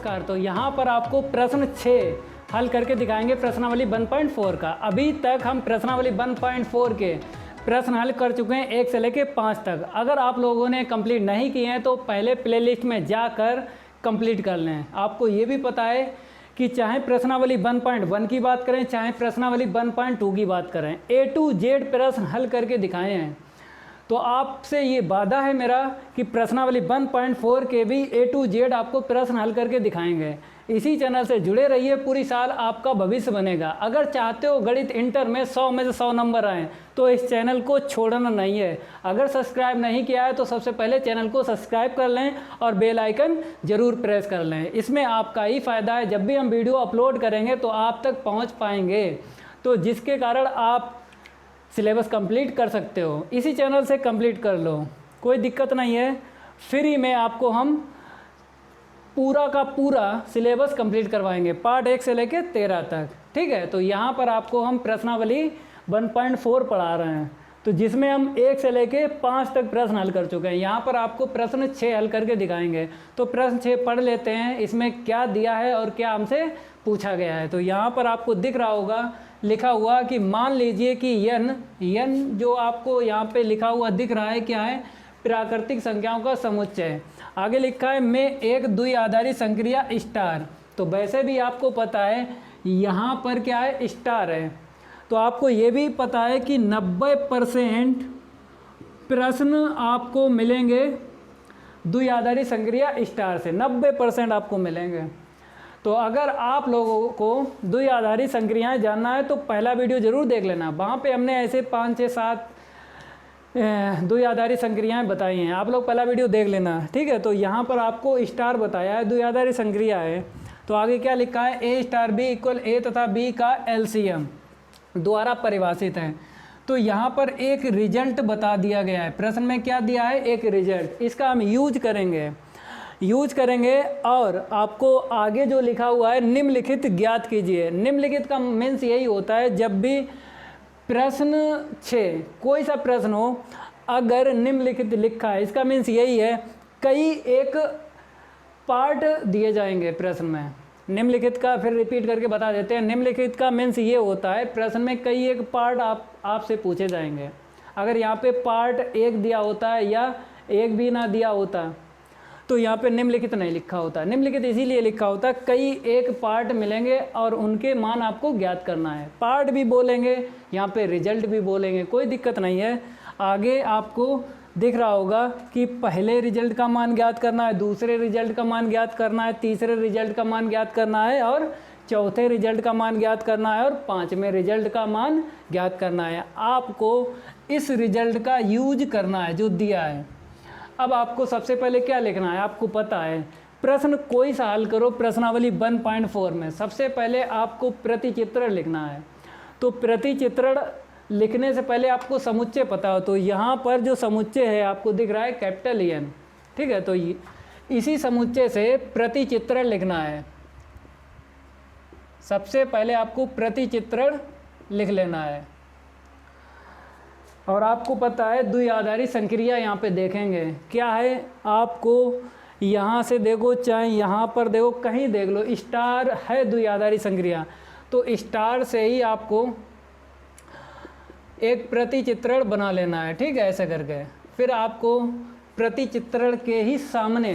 नमस्कार। तो यहाँ पर आपको प्रश्न 6 हल करके दिखाएंगे प्रश्नावली 1.4 का। अभी तक हम प्रश्नावली 1.4 के प्रश्न हल कर चुके हैं 1 से लेकर 5 तक। अगर आप लोगों ने कंप्लीट नहीं किए हैं तो पहले प्लेलिस्ट में जाकर कंप्लीट कर लें। आपको ये भी पता है कि चाहे प्रश्नावली 1.1 की बात करें, चाहे प्रश्नावली 1.2 की बात करें, A to Z प्रश्न हल करके दिखाए हैं। तो आपसे ये वादा है मेरा कि प्रश्नावली 1.4 के भी A to Z आपको प्रश्न हल करके दिखाएंगे। इसी चैनल से जुड़े रहिए, पूरी साल आपका भविष्य बनेगा। अगर चाहते हो गणित इंटर में 100 में से 100 नंबर आएँ तो इस चैनल को छोड़ना नहीं है। अगर सब्सक्राइब नहीं किया है तो सबसे पहले चैनल को सब्सक्राइब कर लें और बेल आइकन ज़रूर प्रेस कर लें। इसमें आपका ही फ़ायदा है, जब भी हम वीडियो अपलोड करेंगे तो आप तक पहुँच पाएंगे, तो जिसके कारण आप सिलेबस कंप्लीट कर सकते हो। इसी चैनल से कंप्लीट कर लो, कोई दिक्कत नहीं है। फ्री में आपको हम पूरा का पूरा सिलेबस कंप्लीट करवाएंगे, पार्ट 1 से लेकर 13 तक। ठीक है, तो यहाँ पर आपको हम प्रश्नावली 1.4 पढ़ा रहे हैं, तो जिसमें हम 1 से लेकर 5 तक प्रश्न हल कर चुके हैं। यहाँ पर आपको प्रश्न 6 हल करके दिखाएंगे। तो प्रश्न 6 पढ़ लेते हैं, इसमें क्या दिया है और क्या हमसे पूछा गया है। तो यहाँ पर आपको दिख रहा होगा लिखा हुआ कि मान लीजिए कि n जो आपको यहाँ पे लिखा हुआ दिख रहा है क्या है, प्राकृतिक संख्याओं का समुच्चय। आगे लिखा है में एक द्विआधारी संक्रिया स्टार। तो वैसे भी आपको पता है यहाँ पर क्या है, स्टार है। तो आपको ये भी पता है कि 90% प्रश्न आपको मिलेंगे द्विआधारी संक्रिया स्टार से, 90% आपको मिलेंगे। तो अगर आप लोगों को द्विआधारी संक्रियाएं जानना है तो पहला वीडियो ज़रूर देख लेना। वहाँ पे हमने ऐसे 5, 6, 7 द्विआधारी संक्रियाएं बताई हैं, आप लोग पहला वीडियो देख लेना। ठीक है, तो यहाँ पर आपको स्टार बताया है, द्विआधारी संक्रिया है। तो आगे क्या लिखा है, A star B equal A तथा B का LCM द्वारा परिभाषित है। तो यहाँ पर एक रिजल्ट बता दिया गया है, प्रश्न में क्या दिया है, एक रिजल्ट। इसका हम यूज करेंगे और आपको आगे जो लिखा हुआ है निम्नलिखित ज्ञात कीजिए। निम्नलिखित का मीन्स यही होता है, जब भी प्रश्न 6 कोई सा प्रश्न हो अगर निम्नलिखित लिखा है, इसका मीन्स यही है कई एक पार्ट दिए जाएंगे प्रश्न में। निम्नलिखित का फिर रिपीट करके बता देते हैं। निम्नलिखित का मीन्स ये होता है प्रश्न में कई एक पार्ट आपसे पूछे जाएंगे। अगर यहाँ पे पार्ट 1 दिया होता है या 1 भी ना दिया होता तो यहाँ पे निम्नलिखित नहीं लिखा होता। निम्नलिखित इसीलिए लिखा होता है कई एक पार्ट मिलेंगे और उनके मान आपको ज्ञात करना है। पार्ट भी बोलेंगे, यहाँ पे रिजल्ट भी बोलेंगे, कोई दिक्कत नहीं है। आगे आपको दिख रहा होगा कि पहले रिजल्ट का मान ज्ञात करना है, दूसरे रिजल्ट का मान ज्ञात करना है, तीसरे रिजल्ट का मान ज्ञात करना है और चौथे रिजल्ट का मान ज्ञात करना है और 5वें रिजल्ट का मान ज्ञात करना है। आपको इस रिजल्ट का यूज करना है जो दिया है। अब आपको सबसे पहले क्या लिखना है, आपको पता है प्रश्न कोई सा हल करो प्रश्नावली 1.4 में, सबसे पहले आपको प्रतिचित्रण लिखना है। तो प्रतिचित्रण लिखने से पहले आपको समुच्चय पता हो। तो यहाँ पर जो समुच्चय है आपको दिख रहा है कैपिटल N। ठीक है, तो इसी समुच्चय से प्रतिचित्रण लिखना है। सबसे पहले आपको प्रतिचित्रण लिख लेना है। और आपको पता है द्विआधारी संक्रिया यहाँ पे देखेंगे क्या है, आपको यहाँ से देखो चाहे यहाँ पर देखो कहीं देख लो, स्टार है द्विआधारी संक्रिया। तो स्टार से ही आपको एक प्रतिचित्रण बना लेना है। ठीक है, ऐसे करके फिर आपको प्रतिचित्रण के ही सामने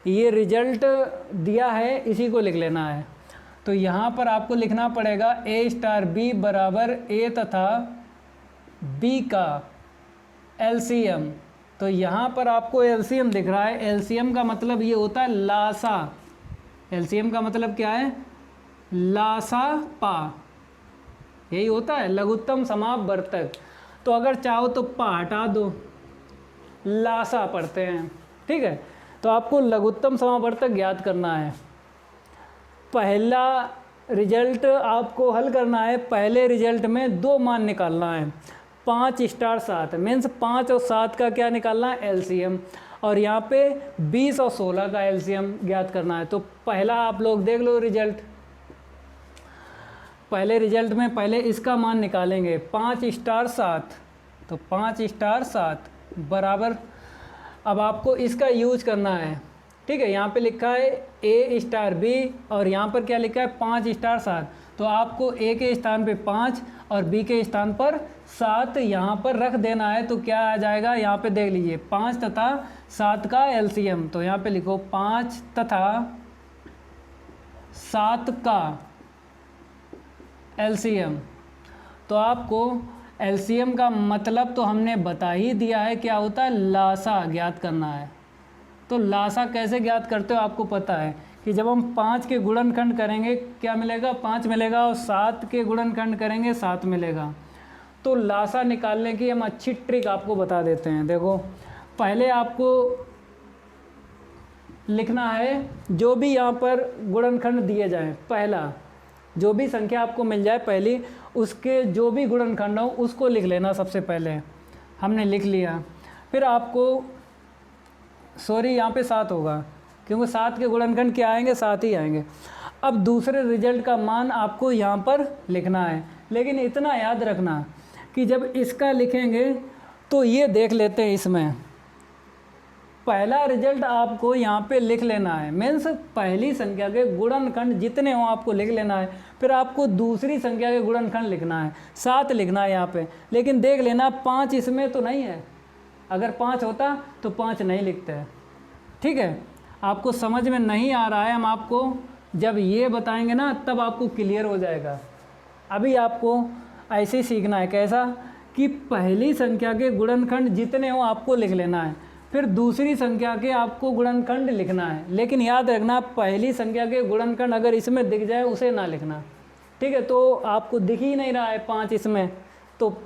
ये रिजल्ट दिया है इसी को लिख लेना है। तो यहाँ पर आपको लिखना पड़ेगा A स्टार B बराबर A तथा B का LCM। तो यहाँ पर आपको LCM दिख रहा है। LCM का मतलब ये होता है लासा। LCM का मतलब क्या है, लासा पा, यही होता है लघुत्तम समापवर्तक। तो अगर चाहो तो पा हटा दो, लासा पढ़ते हैं। ठीक है, तो आपको लघुत्तम समापवर्तक ज्ञात करना है। पहला रिजल्ट आपको हल करना है, पहले रिजल्ट में 2 मान निकालना है, 5 स्टार 7 मीन्स 5 और 7 का क्या निकालना है, LCM। और यहाँ पे 20 और 16 का LCM ज्ञात करना है। तो पहला आप लोग देख लो रिजल्ट। पहले रिजल्ट में पहले इसका मान निकालेंगे 5 स्टार 7। तो 5 स्टार 7 बराबर, अब आपको इसका यूज करना है ठीक है, यहाँ पे लिखा है A स्टार B और यहाँ पर क्या लिखा है 5 स्टार 7। तो आपको A के स्थान पे 5 और B के स्थान पर 7 यहाँ पर रख देना है। तो क्या आ जाएगा, यहाँ पे देख लीजिए 5 तथा 7 का LCM। तो यहाँ पे लिखो 5 तथा 7 का LCM। तो आपको LCM का मतलब तो हमने बता ही दिया है, क्या होता है, लासा ज्ञात करना है। तो लासा कैसे ज्ञात करते हो, आपको पता है कि जब हम 5 के गुणनखंड करेंगे क्या मिलेगा, 5 मिलेगा, और 7 के गुणनखंड करेंगे 7 मिलेगा। तो लासा निकालने की हम अच्छी ट्रिक आपको बता देते हैं। देखो, पहले आपको लिखना है जो भी यहाँ पर गुणनखंड दिए जाएं, पहला जो भी संख्या आपको मिल जाए पहली, उसके जो भी गुणनखंड हो उसको लिख लेना। सबसे पहले हमने लिख लिया, फिर आपको यहाँ पे 7 होगा, क्योंकि 7 के गुणनखंड क्या आएंगे, 7 ही आएंगे। अब दूसरे रिजल्ट का मान आपको यहाँ पर लिखना है, लेकिन इतना याद रखना कि जब इसका लिखेंगे तो ये देख लेते हैं, इसमें पहला रिजल्ट आपको यहाँ पे लिख लेना है। मीन्स पहली संख्या के गुणनखंड जितने हों आपको लिख लेना है, फिर आपको दूसरी संख्या के गुणनखंड लिखना है, 7 लिखना है यहाँ पे। लेकिन देख लेना 5 इसमें तो नहीं है, अगर 5 होता तो 5 नहीं लिखते हैं। ठीक है, आपको समझ में नहीं आ रहा है, हम आपको जब ये बताएंगे ना तब आपको क्लियर हो जाएगा। अभी आपको ऐसे ही सीखना है, कैसा कि पहली संख्या के गुणनखंड जितने हो आपको लिख लेना है, फिर दूसरी संख्या के आपको गुणनखंड लिखना है। लेकिन याद रखना पहली संख्या के गुणनखंड अगर इसमें दिख जाए उसे ना लिखना। ठीक है, तो आपको दिख ही नहीं रहा है 5 इसमें, तो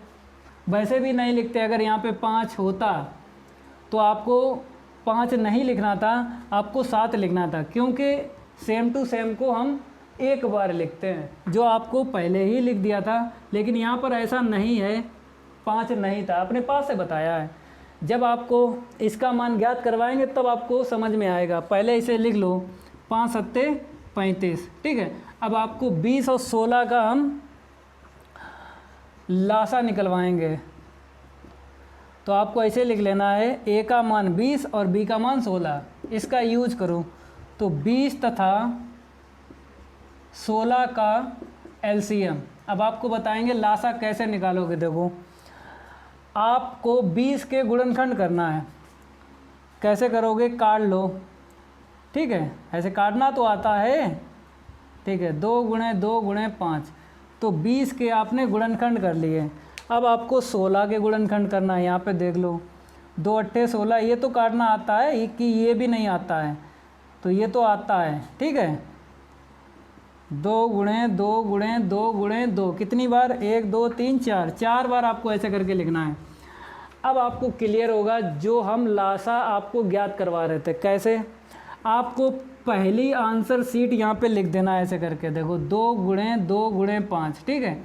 वैसे भी नहीं लिखते। अगर यहाँ पे 5 होता तो आपको 5 नहीं लिखना था, आपको 7 लिखना था, क्योंकि सेम टू सेम को हम एक बार लिखते हैं, जो आपको पहले ही लिख दिया था। लेकिन यहाँ पर ऐसा नहीं है, 5 नहीं था, अपने पास से बताया है। जब आपको इसका मान ज्ञात करवाएंगे तब आपको समझ में आएगा। पहले इसे लिख लो, 5 सत्ते 35। ठीक है, अब आपको 20 और 16 का हम लासा निकलवाएंगे। तो आपको ऐसे लिख लेना है, ए का मान 20 और बी का मान 16। इसका यूज करो तो 20 तथा 16 का LCM। अब आपको बताएंगे लासा कैसे निकालोगे। देखो, आपको 20 के गुणनखंड करना है। कैसे करोगे, काट लो। ठीक है, ऐसे काटना तो आता है। ठीक है, 2 गुणे 2 गुणे 5, तो 20 के आपने गुणनखंड कर लिए। अब आपको 16 के गुणनखंड करना है। यहाँ पे देख लो, 2 अट्ठे 16, ये तो काटना आता है कि ये भी नहीं आता है, तो ये तो आता है। ठीक है, 2 गुणे 2 गुणे 2 गुणे 2, कितनी बार, 1 2 3 4, 4 बार आपको ऐसे करके लिखना है। अब आपको क्लियर होगा जो हम लासा आपको ज्ञात करवा रहे थे। कैसे, आपको पहली आंसर शीट यहाँ पे लिख देना है ऐसे करके। देखो, 2 गुणे 2 गुणे 5। ठीक है,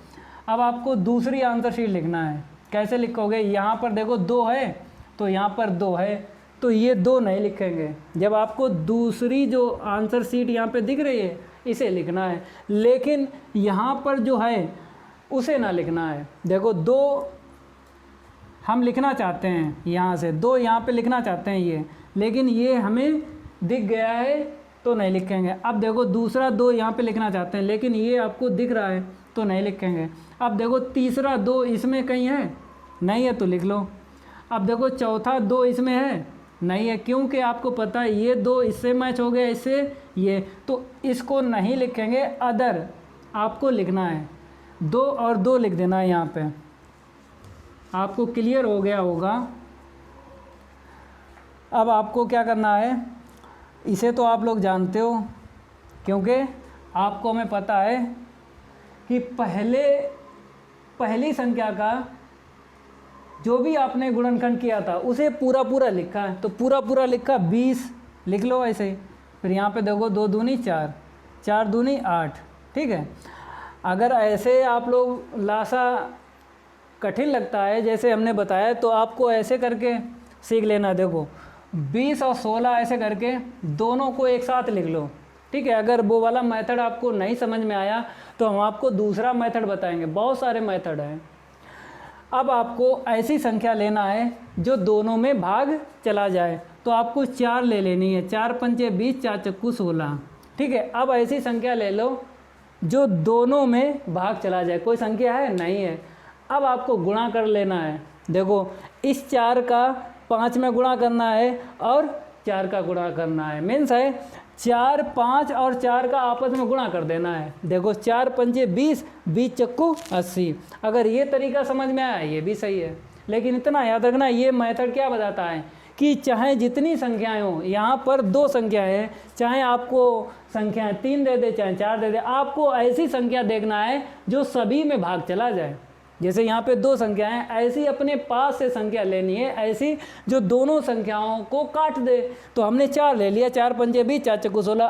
अब आपको दूसरी आंसर शीट लिखना है। कैसे लिखोगे, यहाँ पर देखो 2 है तो यहाँ पर 2 है, तो ये 2 नहीं लिखेंगे। जब आपको दूसरी जो आंसर शीट यहाँ पे दिख रही है इसे लिखना है, लेकिन यहाँ पर जो है उसे ना लिखना है। देखो, 2 हम लिखना चाहते हैं, यहाँ से 2 यहाँ पे लिखना चाहते हैं ये, लेकिन ये हमें दिख गया है तो नहीं लिखेंगे। अब देखो, दूसरा 2 यहाँ पे लिखना चाहते हैं, लेकिन ये आपको दिख रहा है तो नहीं लिखेंगे। अब देखो, तीसरा 2 इसमें कहीं है, नहीं है तो लिख लो। अब देखो, चौथा 2 इसमें है, नहीं है, क्योंकि आपको पता है ये 2 इससे मैच हो गया, इससे ये, तो इसको नहीं लिखेंगे। अदर आपको लिखना है, 2 और 2 लिख देना है यहाँ पे। आपको क्लियर हो गया होगा। अब आपको क्या करना है, इसे तो आप लोग जानते हो, क्योंकि आपको हमें पता है कि पहली संख्या का जो भी आपने गुणनखंड किया था उसे पूरा पूरा लिखा है। तो पूरा पूरा लिखा, 20 लिख लो ऐसे ही। फिर यहाँ पे देखो, 2 दूनी 4, 4 दूनी 8। ठीक है, अगर ऐसे आप लोग लासा कठिन लगता है जैसे हमने बताया, तो आपको ऐसे करके सीख लेना। देखो, 20 और 16 ऐसे करके दोनों को एक साथ लिख लो। ठीक है, अगर वो वाला मेथड आपको नहीं समझ में आया तो हम आपको दूसरा मेथड बताएंगे, बहुत सारे मेथड हैं। अब आपको ऐसी संख्या लेना है जो दोनों में भाग चला जाए। तो आपको 4 ले लेनी है, 4 पंचे 20, 4 चक्कू 16। ठीक है, अब ऐसी संख्या ले लो जो दोनों में भाग चला जाए। कोई संख्या है? नहीं है। अब आपको गुणा कर लेना है। देखो, इस 4 का 5 में गुणा करना है और 4 का गुणा करना है, मीन्स है 4, 5 और 4 का आपस में गुणा कर देना है। देखो, 4 पंचे 20, 20 चक्कू 80। अगर ये तरीका समझ में आया, ये भी सही है। लेकिन इतना याद रखना, ये मेथड क्या बताता है कि चाहे जितनी संख्याएं हो, यहाँ पर 2 संख्याएं हैं, चाहे आपको संख्याएं 3 दे दे चाहे 4 दे दे, आपको ऐसी संख्या देखना है जो सभी में भाग चला जाए। जैसे यहाँ पे 2 संख्याएं हैं, ऐसी अपने पास से संख्या लेनी है, ऐसी जो दोनों संख्याओं को काट दे। तो हमने 4 ले लिया, 4 पंचे 20, 4 चक्कू 16।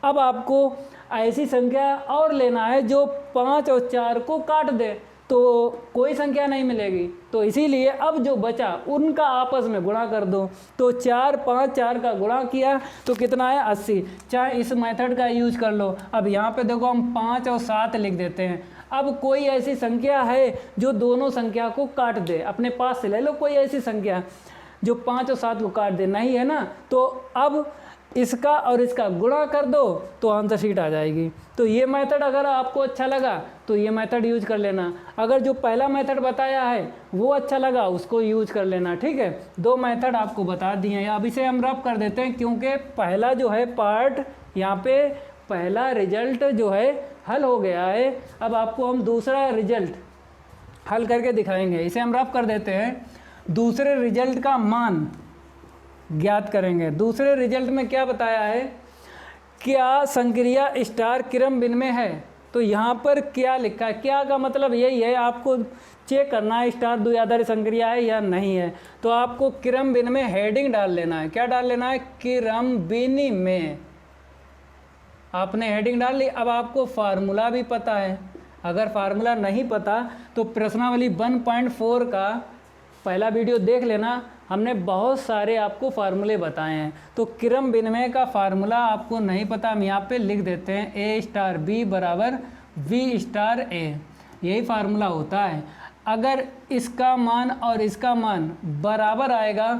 अब आपको ऐसी संख्या और लेना है जो 5 और 4 को काट दे, तो कोई संख्या नहीं मिलेगी। तो इसीलिए अब जो बचा उनका आपस में गुणा कर दो। तो 4, 5, 4 का गुणा किया तो कितना है? 80। चाहे इस मेथड का यूज कर लो। अब यहाँ पे देखो, हम 5 और 7 लिख देते हैं। अब कोई ऐसी संख्या है जो दोनों संख्या को काट दे, अपने पास से ले लो कोई ऐसी संख्या जो 5 और 7 को काट दे। नहीं है ना? तो अब इसका और इसका गुणा कर दो तो आंसर शीट आ जाएगी। तो ये मेथड अगर आपको अच्छा लगा तो ये मेथड यूज कर लेना। अगर जो पहला मेथड बताया है वो अच्छा लगा, उसको यूज कर लेना। ठीक है, 2 मेथड आपको बता दिए हैं। अब इसे हम रब कर देते हैं, क्योंकि पहला जो है पार्ट, यहाँ पे पहला रिजल्ट जो है हल हो गया है। अब आपको हम दूसरा रिजल्ट हल करके दिखाएंगे। इसे हम रब कर देते हैं। दूसरे रिजल्ट का मान ज्ञात करेंगे। दूसरे रिजल्ट में क्या बताया है? क्या संक्रिया स्टार क्रम भिन्न है? तो यहाँ पर क्या लिखा है? क्या का मतलब यही है, आपको चेक करना है स्टार द्विआधारी संक्रिया है या नहीं है। तो आपको क्रम भिन्न में हेडिंग डाल लेना है। क्या डाल लेना है? क्रम भिन्न में। आपने हेडिंग डाल ली। अब आपको फार्मूला भी पता है। अगर फार्मूला नहीं पता तो प्रश्नावली 1.4 का पहला वीडियो देख लेना, हमने बहुत सारे आपको फार्मूले बताए हैं। तो क्रम विनिमय का फार्मूला आपको नहीं पता, हम यहाँ पे लिख देते हैं A स्टार B बराबर V स्टार A। यही फार्मूला होता है। अगर इसका मान और इसका मान बराबर आएगा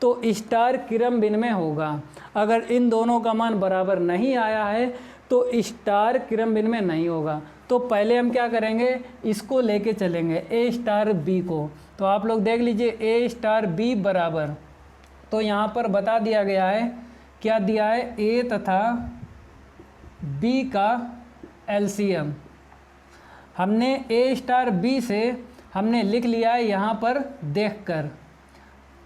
तो स्टार क्रम विनिमय होगा। अगर इन दोनों का मान बराबर नहीं आया है तो स्टार क्रम विनिमय नहीं होगा। तो पहले हम क्या करेंगे, इसको लेके चलेंगे A स्टार B को। तो आप लोग देख लीजिए A स्टार B बराबर, तो यहाँ पर बता दिया गया है, क्या दिया है? A तथा B का LCM हमने A स्टार B से हमने लिख लिया है यहाँ पर देखकर,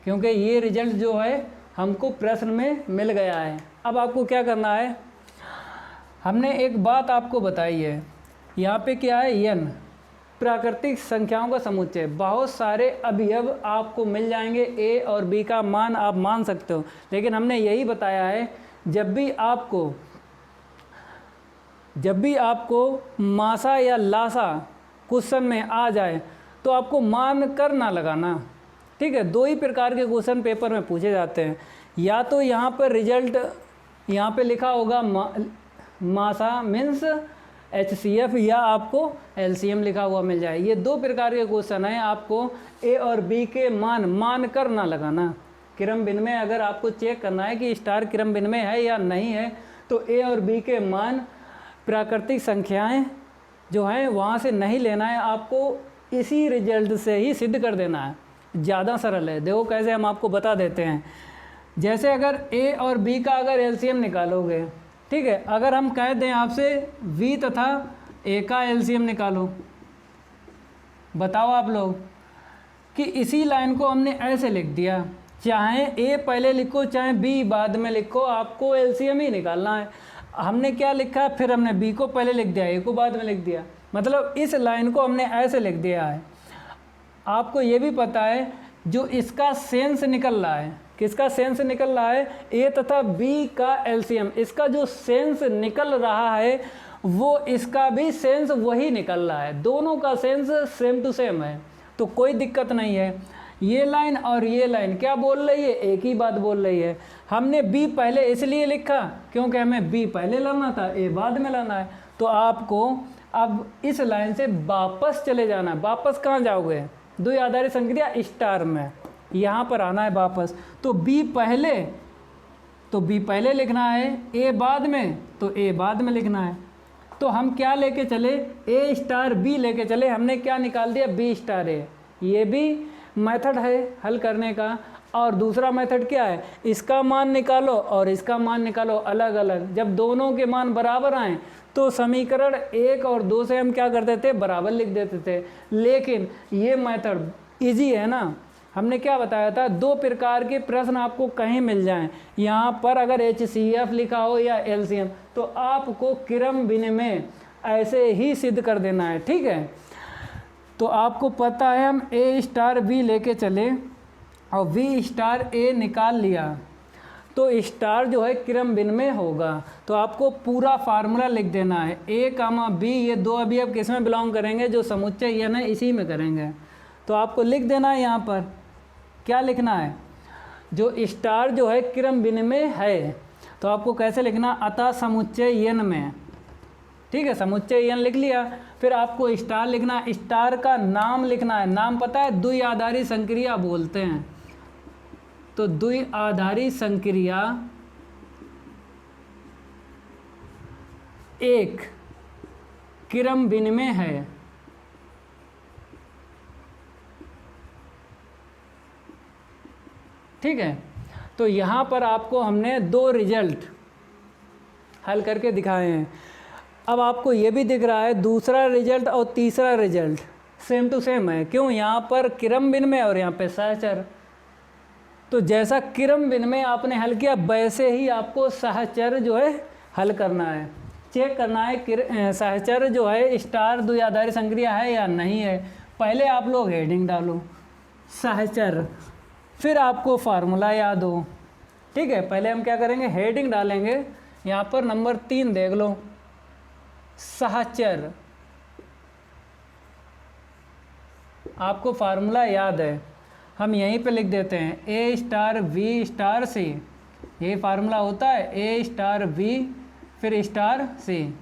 क्योंकि ये रिजल्ट जो है हमको प्रश्न में मिल गया है। अब आपको क्या करना है, हमने एक बात आपको बताई है, यहाँ पे क्या है? n प्राकृतिक संख्याओं का समुच्चय। बहुत सारे अवयव आपको मिल जाएंगे, A और B का मान आप मान सकते हो, लेकिन हमने यही बताया है जब भी आपको मासा या लासा क्वेश्चन में आ जाए तो आपको मान कर ना लगाना। ठीक है, 2 ही प्रकार के क्वेश्चन पेपर में पूछे जाते हैं। या तो यहाँ पर रिजल्ट यहाँ पे लिखा होगा मासा मीन्स HCF, या आपको LCM लिखा हुआ मिल जाए। ये 2 प्रकार के क्वेश्चन हैं। आपको A और B के मान कर ना लगाना। क्रम विनिमय अगर आपको चेक करना है कि स्टार क्रम विनिमय है या नहीं है, तो A और B के मान प्राकृतिक संख्याएं जो हैं वहाँ से नहीं लेना है, आपको इसी रिजल्ट से ही सिद्ध कर देना है। ज़्यादा सरल है। देखो कैसे, हम आपको बता देते हैं। जैसे अगर A और B का अगर LCM निकालोगे, ठीक है, अगर हम कह दें आपसे V तथा A का LCM निकालो, बताओ आप लोग कि इसी लाइन को हमने ऐसे लिख दिया, चाहे A पहले लिखो चाहे B बाद में लिखो, आपको LCM ही निकालना है। हमने क्या लिखा है, फिर हमने B को पहले लिख दिया, A को बाद में लिख दिया, मतलब इस लाइन को हमने ऐसे लिख दिया है। आपको ये भी पता है जो इसका सेंस निकल रहा है, किसका सेंस निकल रहा है? A तथा B का LCM। इसका जो सेंस निकल रहा है वो इसका भी सेंस वही निकल रहा है, दोनों का सेंस सेम टू सेम है, तो कोई दिक्कत नहीं है। ये लाइन और ये लाइन क्या बोल रही है? एक ही बात बोल रही है। हमने B पहले इसलिए लिखा क्योंकि हमें B पहले लाना था, A बाद में लाना है। तो आपको अब इस लाइन से वापस चले जाना है। वापस कहाँ जाओगे? द्विआधारी संक्रिया स्टार में। यहाँ पर आना है वापस। तो बी पहले, तो बी पहले लिखना है, ए बाद में, तो ए बाद में लिखना है। तो हम क्या लेके चले, ए स्टार बी लेके चले, हमने क्या निकाल दिया, बी स्टार ए। ये भी मेथड है हल करने का। और दूसरा मेथड क्या है, इसका मान निकालो और इसका मान निकालो अलग अलग। जब दोनों के मान बराबर आए तो समीकरण 1 और 2 से हम क्या करते थे, बराबर लिख देते थे। लेकिन ये मेथड इजी है ना। हमने क्या बताया था, 2 प्रकार के प्रश्न आपको कहीं मिल जाएं, यहाँ पर अगर HCF लिखा हो या LCM, तो आपको क्रम विनिमय ऐसे ही सिद्ध कर देना है, ठीक है। तो आपको पता है हम ए स्टार बी लेके चले और बी स्टार ए निकाल लिया, तो स्टार जो है क्रम विनिमय होगा। तो आपको पूरा फार्मूला लिख देना है, ए कामा बी, ये 2 अवयव किस में बिलोंग करेंगे, जो समुच्चय n है इसी में करेंगे। तो आपको लिख देना है, यहाँ पर क्या लिखना है, जो स्टार जो है क्रम विनिमय है, तो आपको कैसे लिखना, अतः समुच्चय n में, ठीक है, समुच्चय n लिख लिया। फिर आपको स्टार लिखना, स्टार का नाम लिखना है। नाम पता है, द्विआधारी संक्रिया बोलते हैं। तो द्विआधारी संक्रिया एक क्रम विनिमय है। ठीक है, तो यहाँ पर आपको हमने 2 रिजल्ट हल करके दिखाए हैं। अब आपको ये भी दिख रहा है दूसरा रिजल्ट और तीसरा रिजल्ट सेम टू सेम है। क्यों, यहाँ पर क्रम विनिमय और यहाँ पे सहचर। तो जैसा क्रम विनिमय आपने हल किया वैसे ही आपको सहचर जो है हल करना है, चेक करना है सहचर जो है स्टार द्विआधारी संक्रिया है या नहीं है। पहले आप लोग हेडिंग डालो सहचर, फिर आपको फार्मूला याद हो। ठीक है, पहले हम क्या करेंगे, हेडिंग डालेंगे। यहाँ पर नंबर 3 देख लो, सहचर। आपको फार्मूला याद है, हम यहीं पे लिख देते हैं, A star we star c. ये फार्मूला होता है, ए स्टार वी फिर स्टार सी।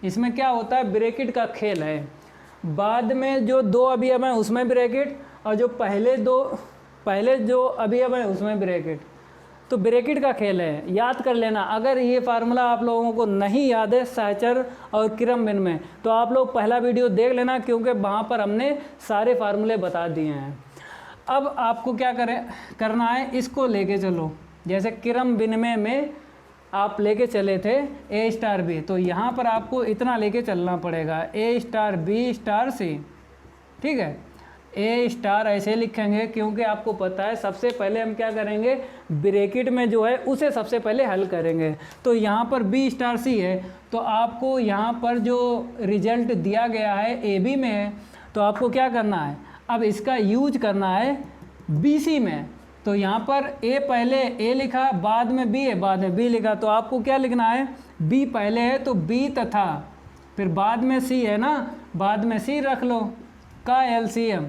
इसमें क्या होता है, ब्रैकेट का खेल है। बाद में जो 2 अवयव हैं उसमें ब्रैकेट, और जो पहले जो अवयव हैं उसमें ब्रैकेट। तो ब्रैकेट का खेल है, याद कर लेना। अगर ये फार्मूला आप लोगों को नहीं याद है सहचर और क्रम विनिमय, तो आप लोग पहला वीडियो देख लेना, क्योंकि वहाँ पर हमने सारे फार्मूले बता दिए हैं। अब आपको क्या करना है, इसको लेके चलो। जैसे क्रम विनिमय में आप लेके चले थे ए स्टार बी, तो यहाँ पर आपको इतना लेके चलना पड़ेगा, ए स्टार बी स्टार सी। ठीक है, ए स्टार ऐसे लिखेंगे क्योंकि आपको पता है सबसे पहले हम क्या करेंगे, ब्रैकेट में जो है उसे सबसे पहले हल करेंगे। तो यहाँ पर बी स्टार सी है, तो आपको यहाँ पर जो रिजल्ट दिया गया है ए बी में है, तो आपको क्या करना है, अब इसका यूज करना है बी सी में। तो यहाँ पर ए पहले ए लिखा, बाद में बी है, बाद में बी लिखा, तो आपको क्या लिखना है, बी पहले है तो बी तथा फिर बाद में सी है ना, बाद में सी रख लो का एलसीएम।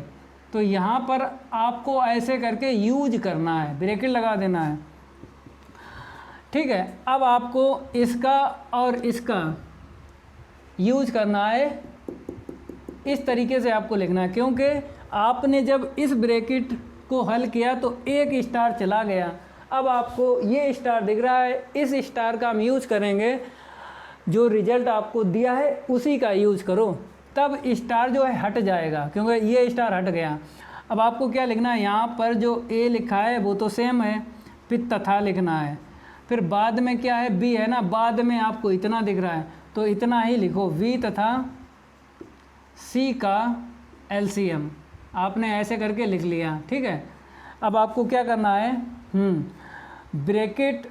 तो यहाँ पर आपको ऐसे करके यूज करना है, ब्रैकेट लगा देना है। ठीक है, अब आपको इसका और इसका यूज करना है, इस तरीके से आपको लिखना है, क्योंकि आपने जब इस ब्रैकेट को हल किया तो एक स्टार चला गया। अब आपको ये स्टार दिख रहा है, इस स्टार का हम यूज करेंगे, जो रिजल्ट आपको दिया है उसी का यूज करो, तब स्टार जो है हट जाएगा, क्योंकि ये स्टार हट गया। अब आपको क्या लिखना है, यहाँ पर जो ए लिखा है वो तो सेम है, फिर तथा लिखना है, फिर बाद में क्या है, बी है ना, बाद में आपको इतना दिख रहा है तो इतना ही लिखो, वी तथा सी का एलसीएम। आपने ऐसे करके लिख लिया। ठीक है, अब आपको क्या करना है, ब्रैकेट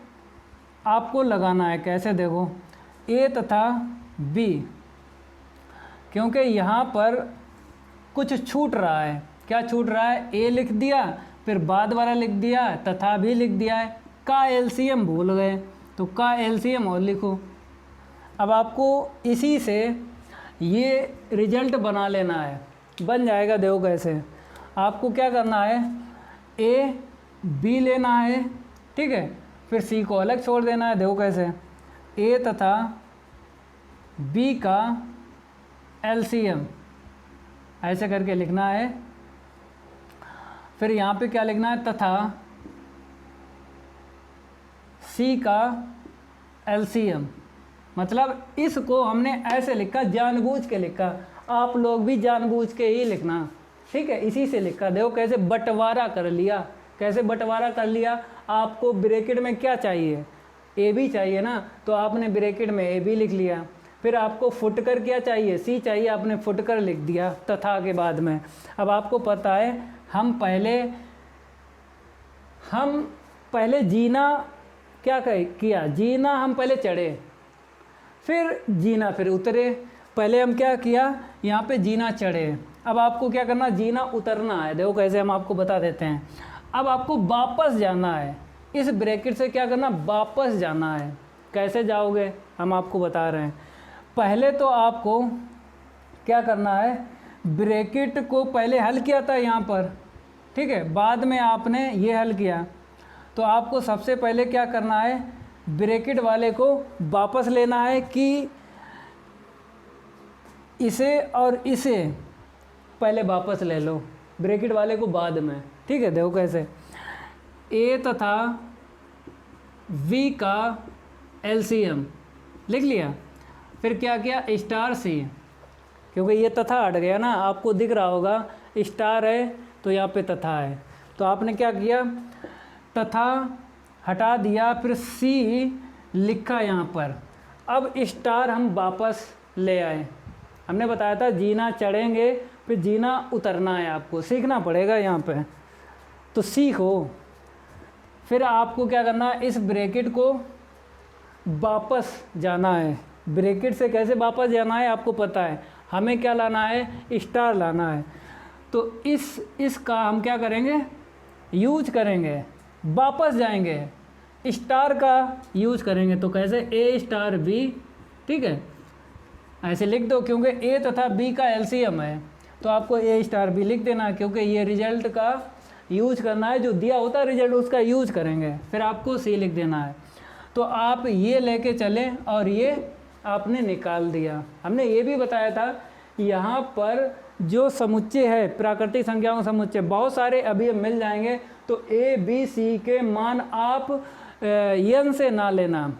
आपको लगाना है। कैसे, देखो, ए तथा बी, क्योंकि यहाँ पर कुछ छूट रहा है। क्या छूट रहा है, ए लिख दिया, फिर बाद वाला लिख दिया, तथा भी लिख दिया है, का एलसीएम भूल गए, तो का एलसीएम और लिखो। अब आपको इसी से ये रिजल्ट बना लेना है, बन जाएगा। देखो कैसे, आपको क्या करना है, ए बी लेना है, ठीक है, फिर सी को अलग छोड़ देना है। देखो कैसे, ए तथा बी का एलसीएम ऐसे करके लिखना है। फिर यहाँ पे क्या लिखना है, तथा C का LCM। मतलब इसको हमने ऐसे लिखा, जानबूझ के लिखा, आप लोग भी जानबूझ के ही लिखना, ठीक है, इसी से लिखा। देखो कैसे बंटवारा कर लिया, कैसे बंटवारा कर लिया। आपको ब्रैकेट में क्या चाहिए, ए बी चाहिए ना, तो आपने ब्रैकेट में ए बी लिख लिया। फिर आपको फुटकर क्या चाहिए, सी चाहिए, आपने फुटकर लिख दिया तथा के बाद में। अब आपको पता है हम पहले जीना क्या किया, जीना हम पहले चढ़े, फिर जीना फिर उतरे। पहले हम क्या किया, यहाँ पे जीना चढ़े, अब आपको क्या करना, जीना उतरना है। देखो कैसे हम आपको बता देते हैं। अब आपको वापस जाना है, इस ब्रैकेट से क्या करना, वापस जाना है। कैसे जाओगे हम आपको बता रहे हैं। पहले तो आपको क्या करना है, ब्रैकेट को पहले हल किया था यहाँ पर, ठीक है, बाद में आपने ये हल किया। तो आपको सबसे पहले क्या करना है, ब्रैकेट वाले को वापस लेना है कि इसे और इसे पहले वापस ले लो, ब्रैकेट वाले को बाद में, ठीक है। देखो कैसे, ए तथा V का LCM लिख लिया। फिर क्या किया, स्टार C, क्योंकि ये तथा हट गया ना, आपको दिख रहा होगा स्टार है तो यहाँ पे तथा है, तो आपने क्या किया, तथा हटा दिया, फिर C लिखा यहाँ पर। अब स्टार हम वापस ले आए। हमने बताया था जीना चढ़ेंगे फिर जीना उतरना है, आपको सीखना पड़ेगा यहाँ पे, तो सीखो। फिर आपको क्या करना है, इस ब्रैकेट को वापस जाना है। ब्रैकेट से कैसे वापस जाना है आपको पता है, हमें क्या लाना है, स्टार लाना है। तो इसका हम क्या करेंगे, यूज करेंगे, वापस जाएंगे, स्टार का यूज करेंगे। तो कैसे, A स्टार B, ठीक है, ऐसे लिख दो, क्योंकि A तथा B का LCM है, तो आपको A स्टार B लिख देना, क्योंकि ये रिजल्ट का यूज करना है, जो दिया होता है रिजल्ट उसका यूज करेंगे। फिर आपको C लिख देना है। तो आप ये लेके चलें और ये आपने निकाल दिया। हमने ये भी बताया था यहाँ पर जो समुच्चय है, प्राकृतिक संख्याओं का समुच्चय, बहुत सारे अवयव मिल जाएंगे। तो A B C के मान आप n से ना लेना,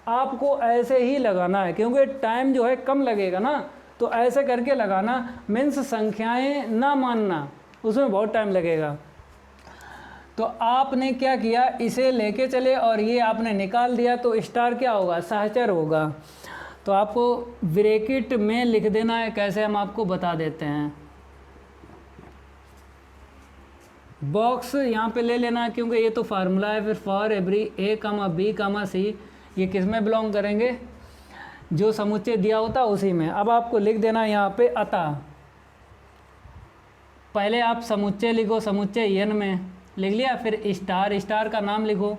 आपको ऐसे ही लगाना है, क्योंकि टाइम जो है कम लगेगा ना, तो ऐसे करके लगाना। मीन्स संख्याएं ना मानना, उसमें बहुत टाइम लगेगा। तो आपने क्या किया, इसे लेके चले और ये आपने निकाल दिया, तो स्टार क्या होगा, सहचर होगा। तो आपको ब्रैकेट में लिख देना है, कैसे हम आपको बता देते हैं। बॉक्स यहाँ पे ले लेना, क्योंकि ये तो फार्मूला है। फिर for every A, B, C, ये किस में बिलोंग करेंगे, जो समुच्चय दिया होता है उसी में। अब आपको लिख देना यहाँ पे अतः, पहले आप समुच्चय लिखो, समुच्चय n में लिख लिया। फिर स्टार का नाम लिखो।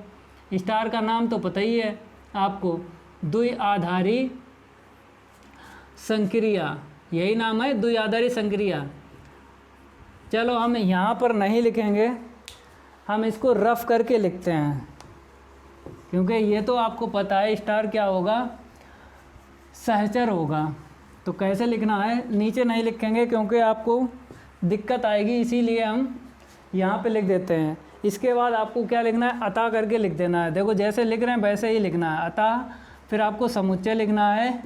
स्टार का नाम तो पता ही है आपको, द्विआधारी संक्रिया, यही नाम है, द्विआधारी संक्रिया। चलो हम यहाँ पर नहीं लिखेंगे, हम इसको रफ करके लिखते हैं, क्योंकि ये तो आपको पता है स्टार क्या होगा, सहचर होगा। तो कैसे लिखना है, नीचे नहीं लिखेंगे क्योंकि आपको दिक्कत आएगी, इसीलिए हम यहाँ पे लिख देते हैं। इसके बाद आपको क्या लिखना है, अतः करके लिख देना है। देखो जैसे लिख रहे हैं वैसे ही लिखना है, अतः। फिर आपको समुच्चय लिखना है,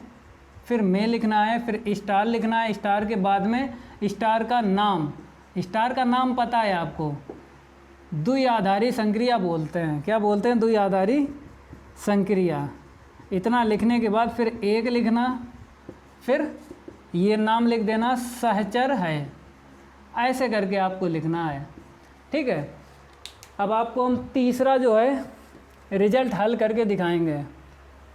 फिर में लिखना है, फिर स्टार लिखना है। स्टार के बाद में स्टार का नाम, स्टार का नाम पता है आपको, द्विआधारी संक्रिया बोलते हैं। क्या बोलते हैं, द्विआधारी संक्रिया। इतना लिखने के बाद फिर एक लिखना, फिर ये नाम लिख देना, सहचर है। ऐसे करके आपको लिखना है, ठीक है। अब आपको हम तीसरा जो है रिजल्ट हल करके दिखाएंगे।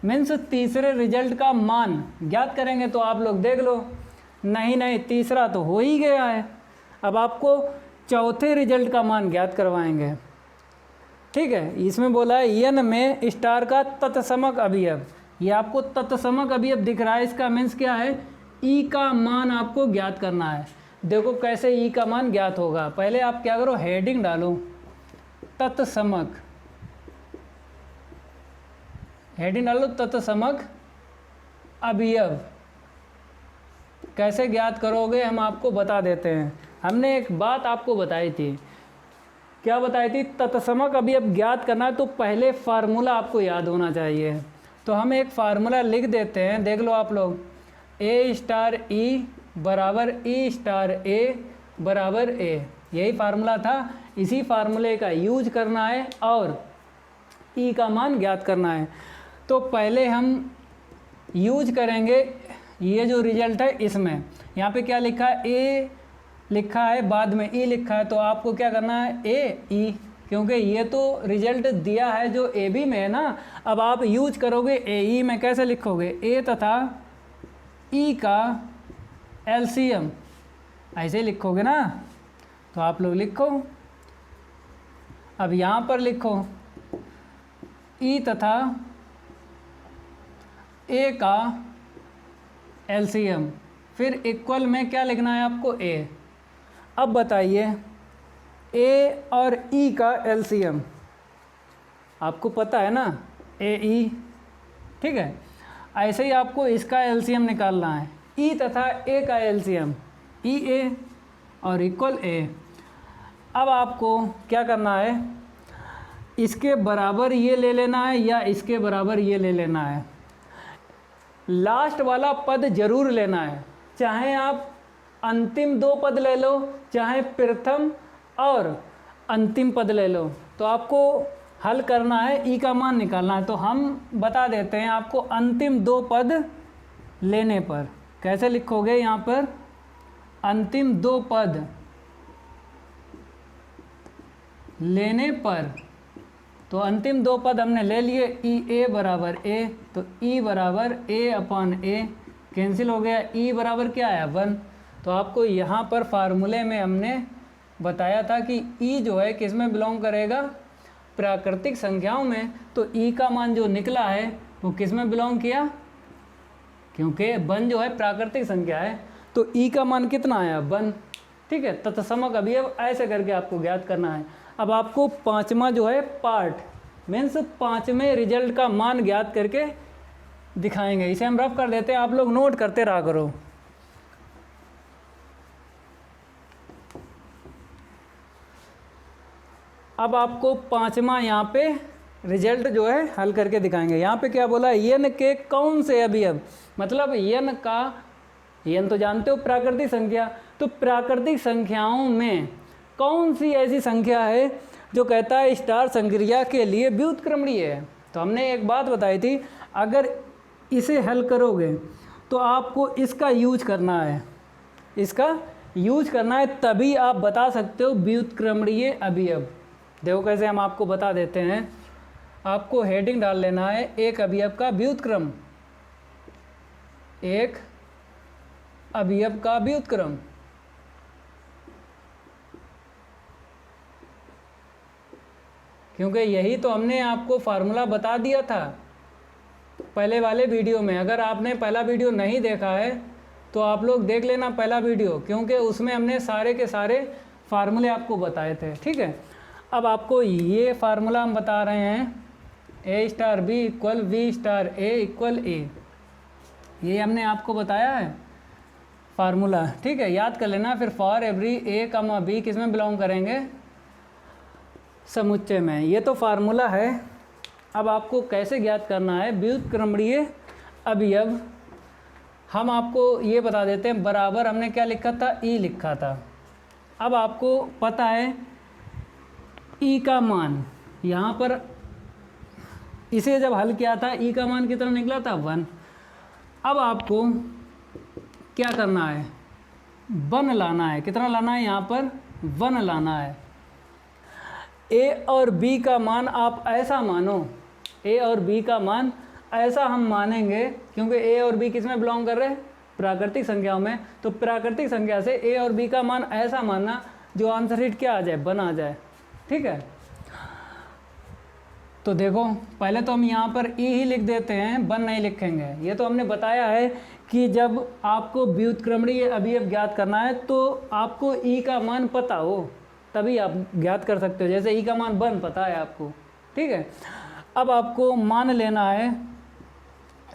मीन्स तीसरे रिजल्ट का मान ज्ञात करेंगे। तो आप लोग देख लो, नहीं तीसरा तो हो ही गया है। अब आपको चौथे रिजल्ट का मान ज्ञात करवाएंगे, ठीक है। इसमें बोला है n में स्टार का तत्समक अवयव, ये आपको तत्समक अवयव दिख रहा है, इसका मीन्स क्या है, ई का मान आपको ज्ञात करना है। देखो कैसे ई का मान ज्ञात होगा, पहले आप क्या करो, हेडिंग डालो, तत्समक, हेडिंग डालो तत्समक अवयव। कैसे ज्ञात करोगे हम आपको बता देते हैं। हमने एक बात आपको बताई थी, क्या बताई थी, तत्समक अभी ज्ञात करना है तो पहले फार्मूला आपको याद होना चाहिए। तो हम एक फार्मूला लिख देते हैं, देख लो आप लोग, ए स्टार ई बराबर ई स्टार ए बराबर ए, यही फार्मूला था। इसी फार्मूले का यूज करना है और ई का मान ज्ञात करना है। तो पहले हम यूज करेंगे ये जो रिजल्ट है इसमें, यहाँ पे क्या लिखा है, ए लिखा है, बाद में ई लिखा है, तो आपको क्या करना है, ए ई, क्योंकि ये तो रिजल्ट दिया है जो ए बी में है ना। अब आप यूज करोगे ए ई में, कैसे लिखोगे, ए तथा ई का एलसीएम, ऐसे लिखोगे ना। तो आप लोग लिखो, अब यहाँ पर लिखो ई तथा ए का एलसीएम, फिर इक्वल में क्या लिखना है आपको, ए। अब बताइए ए और ई का एलसीएम आपको पता है ना, ए ई, ठीक है। ऐसे ही आपको इसका एलसीएम निकालना है, ई तथा ए का एलसीएम, ई ए और इक्वल ए। अब आपको क्या करना है, इसके बराबर ये ले लेना है या इसके बराबर ये ले लेना है। लास्ट वाला पद जरूर लेना है, चाहे आप अंतिम दो पद ले लो, चाहे प्रथम और अंतिम पद ले लो। तो आपको हल करना है, ई का मान निकालना है। तो हम बता देते हैं आपको, अंतिम दो पद लेने पर कैसे लिखोगे, यहाँ पर अंतिम दो पद लेने पर, तो अंतिम दो पद हमने ले लिए, ई ए बराबर ए, तो ई बराबर ए अपॉन ए कैंसिल हो गया, ई बराबर क्या आया, 1। तो आपको यहाँ पर फार्मूले में हमने बताया था कि ई जो है किस में बिलोंग करेगा, प्राकृतिक संख्याओं में। तो ई का मान जो निकला है वो किस में बिलोंग किया, क्योंकि 1 जो है प्राकृतिक संख्या है, तो ई का मान कितना आया, 1, ठीक है। तत्समक अवयव ऐसे करके आपको ज्ञात करना है। अब आपको पाँचवा जो है पार्ट मीन्स पाँचवें रिजल्ट का मान ज्ञात करके दिखाएंगे। इसे हम रफ कर देते हैं, आप लोग नोट करते रहा करो। अब आपको पाँचवा यहाँ पे रिजल्ट जो है हल करके दिखाएंगे। यहाँ पे क्या बोला है, यन के कौन से अवयव, मतलब यन का, यन तो जानते हो प्राकृतिक संख्या, तो प्राकृतिक संख्याओं में कौन सी ऐसी संख्या है जो कहता है स्टार संक्रिया के लिए व्युत्क्रमणीय है। तो हमने एक बात बताई थी, अगर इसे हल करोगे तो आपको इसका यूज करना है, इसका यूज करना है, तभी आप बता सकते हो व्युत्क्रमणीय अवयव। देखो कैसे हम आपको बता देते हैं। आपको हेडिंग डाल लेना है, एक अवयव का व्युत्क्रम, एक अवयव का व्युत्क्रम। क्योंकि यही तो हमने आपको फार्मूला बता दिया था पहले वाले वीडियो में। अगर आपने पहला वीडियो नहीं देखा है तो आप लोग देख लेना पहला वीडियो, क्योंकि उसमें हमने सारे के सारे फार्मूले आपको बताए थे, ठीक है। अब आपको ये फार्मूला हम बता रहे हैं, A star B equal B star A equal A, ये हमने आपको बताया है फार्मूला, ठीक है, याद कर लेना। फिर फॉर एवरी ए कमा बी किस में बिलोंग करेंगे, समुच्चय में। ये तो फार्मूला है। अब आपको कैसे ज्ञात करना है व्युत्क्रमणीय अवयव, हम आपको ये बता देते हैं। बराबर हमने क्या लिखा था, ई लिखा था। अब आपको पता है ई का मान, यहाँ पर इसे जब हल किया था ई का मान कितना निकला था, 1। अब आपको क्या करना है, 1 लाना है। कितना लाना है, यहाँ पर 1 लाना है। ए और बी का मान आप ऐसा मानो, ए और बी का मान ऐसा हम मानेंगे, क्योंकि ए और बी किस में बिलोंग कर रहे हैं, प्राकृतिक संख्याओं में। तो प्राकृतिक संख्या से ए और बी का मान ऐसा मानना जो आंसर शीट क्या आ जाए, 1 आ जाए, ठीक है। तो देखो पहले तो हम यहाँ पर ई ही लिख देते हैं, 1 नहीं लिखेंगे। ये तो हमने बताया है कि जब आपको व्युत्क्रमणीय अवयव ज्ञात करना है तो आपको ई का मान पता हो, तभी आप ज्ञात कर सकते हो। जैसे ई का मान 1 पता है आपको, ठीक है। अब आपको मान लेना है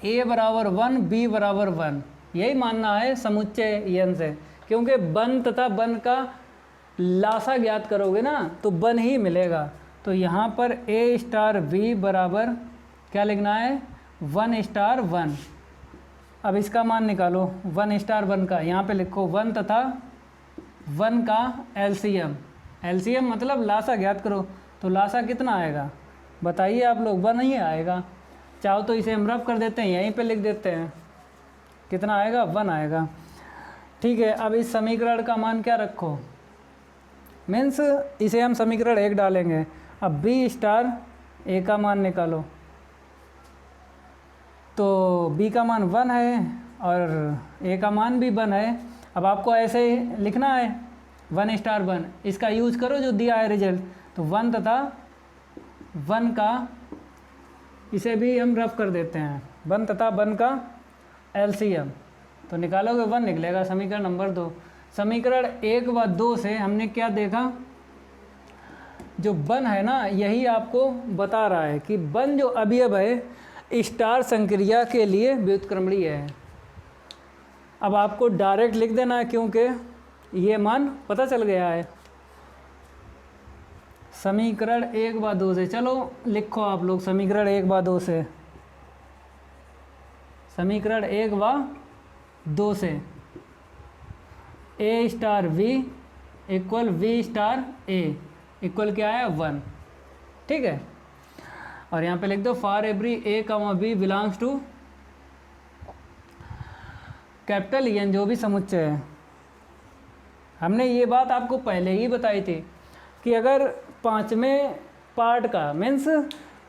ए बराबर 1 बी बराबर 1, यही मानना है समुच्चय यन से, क्योंकि 1 तथा 1 का लासा ज्ञात करोगे ना तो 1 ही मिलेगा। तो यहाँ पर A स्टार V बराबर क्या लिखना है 1 स्टार 1। अब इसका मान निकालो 1 स्टार 1 का, यहाँ पे लिखो 1 तथा 1 का एलसीएम। एलसीएम मतलब लासा ज्ञात करो, तो लासा कितना आएगा बताइए आप लोग, 1 ही आएगा। चाहो तो इसे हम रफ कर देते हैं, यहीं पे लिख देते हैं, कितना आएगा 1 आएगा। ठीक है, अब इस समीकरण का मान क्या रखो, मीन्स इसे हम समीकरण 1 डालेंगे। अब B स्टार A का मान निकालो, तो B का मान 1 है और A का मान भी 1 है। अब आपको ऐसे लिखना है 1 स्टार 1, इसका यूज करो जो दिया है रिजल्ट, तो 1 तथा 1 का, इसे भी हम रफ कर देते हैं, 1 तथा 1 का एलसीएम, तो निकालोगे 1 निकलेगा। समीकरण नंबर 2। समीकरण 1 व 2 से हमने क्या देखा, जो 1 है ना यही आपको बता रहा है कि 1 जो अवयव है स्टार संक्रिया के लिए व्युत्क्रमणीय है। अब आपको डायरेक्ट लिख देना है क्योंकि ये मान पता चल गया है। समीकरण 1 व 2 से, चलो लिखो आप लोग समीकरण 1 व 2 से, समीकरण 1 व 2 से A star V equal V star A equal क्या है 1। ठीक है, और यहाँ पे लिख दो for every A comma B belongs to capital EN जो भी समुच्चय है। हमने ये बात आपको पहले ही बताई थी कि अगर 5वें पार्ट का मीन्स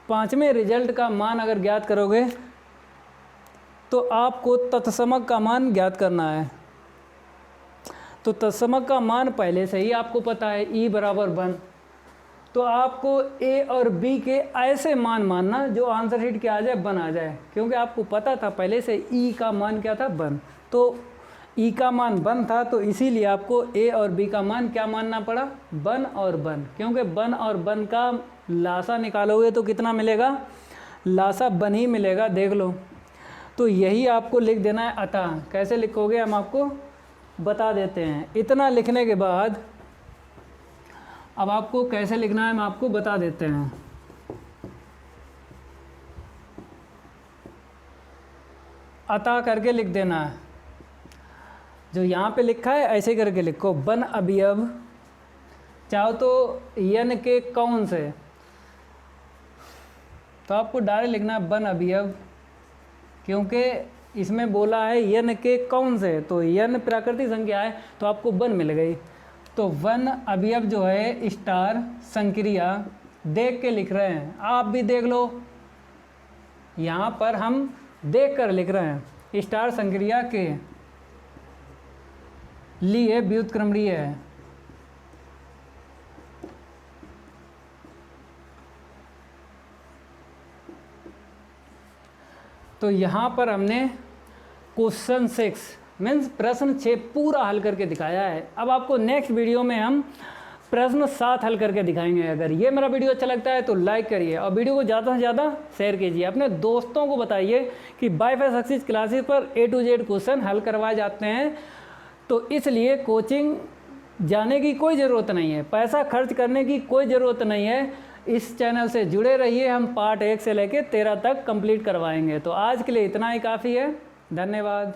5वें रिजल्ट का मान अगर ज्ञात करोगे तो आपको तत्समक का मान ज्ञात करना है। तो तत्समक का मान पहले से ही आपको पता है E बराबर 1, तो आपको A और B के ऐसे मान मानना जो आंसर शीट क्या आ जाए 1 आ जाए, क्योंकि आपको पता था पहले से E का मान क्या था 1, तो E का मान 1 था, तो इसीलिए आपको A और B का मान क्या मानना पड़ा 1 और 1, क्योंकि 1 और 1 का लासा निकालोगे तो कितना मिलेगा, लासा 1 ही मिलेगा, देख लो। तो यही आपको लिख देना है। अतः कैसे लिखोगे हम आपको बता देते हैं। इतना लिखने के बाद अब आपको कैसे लिखना है हम आपको बता देते हैं। अतः करके लिख देना है, जो यहाँ पे लिखा है ऐसे करके लिखो 1 अवयव, चाहो तो n के कौन से, तो आपको डायरेक्ट लिखना है 1 अवयव, क्योंकि इसमें बोला है n के कौन से, तो n प्राकृतिक संख्या है तो आपको 1 मिल गई। तो 1 अवयव जो है स्टार संक्रिया, देख के लिख रहे हैं, आप भी देख लो, यहाँ पर हम देख कर लिख रहे हैं, स्टार संक्रिया के लिए व्युत्क्रमणीय है। तो यहाँ पर हमने क्वेश्चन 6 मीन्स प्रश्न 6 पूरा हल करके दिखाया है। अब आपको नेक्स्ट वीडियो में हम प्रश्न 7 हल करके दिखाएंगे। अगर ये मेरा वीडियो अच्छा लगता है तो लाइक करिए और वीडियो को ज़्यादा से ज़्यादा शेयर कीजिए, अपने दोस्तों को बताइए कि वाईफाई सक्सेस क्लासेस पर A to Z क्वेश्चन हल करवाए जाते हैं। तो इसलिए कोचिंग जाने की कोई ज़रूरत नहीं है, पैसा खर्च करने की कोई ज़रूरत नहीं है। इस चैनल से जुड़े रहिए, हम पार्ट 1 से लेकर 13 तक कंप्लीट करवाएंगे। तो आज के लिए इतना ही काफ़ी है, धन्यवाद।